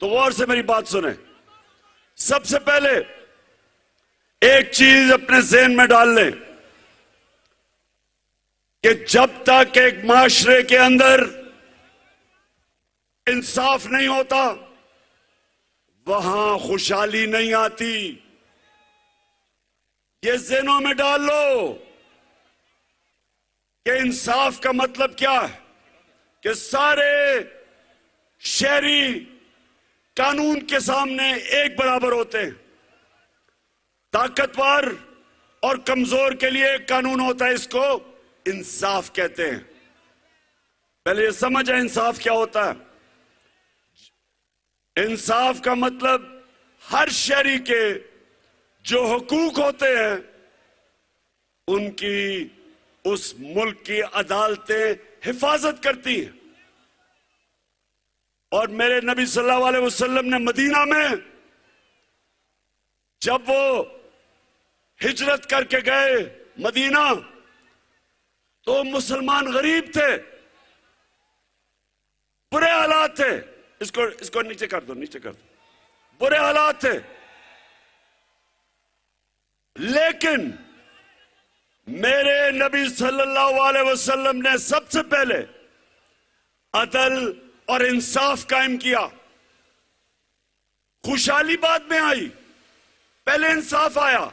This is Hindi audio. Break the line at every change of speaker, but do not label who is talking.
तो गौर से मेरी बात सुने। सबसे पहले एक चीज अपने ज़हन में डाल लें कि जब तक एक माशरे के अंदर इंसाफ नहीं होता वहां खुशहाली नहीं आती। ये ज़हनों में डाल लो कि इंसाफ का मतलब क्या है कि सारे शहरी कानून के सामने एक बराबर होते हैं। ताकतवर और कमजोर के लिए एक कानून होता है, इसको इंसाफ कहते हैं। पहले ये समझ है इंसाफ क्या होता है। इंसाफ का मतलब हर शहरी के जो हुकूक होते हैं उनकी उस मुल्क की अदालतें हिफाजत करती हैं। और मेरे नबी सल्लल्लाहु अलैहि वसल्लम ने मदीना में जब वो हिजरत करके गए मदीना, तो मुसलमान गरीब थे, बुरे हालात थे। इसको नीचे कर दो, नीचे कर दो। बुरे हालात थे, लेकिन मेरे नबी सल्लल्लाहु अलैहि वसल्लम ने सबसे पहले अदल और इंसाफ कायम किया। खुशहाली बाद में आई, पहले इंसाफ आया।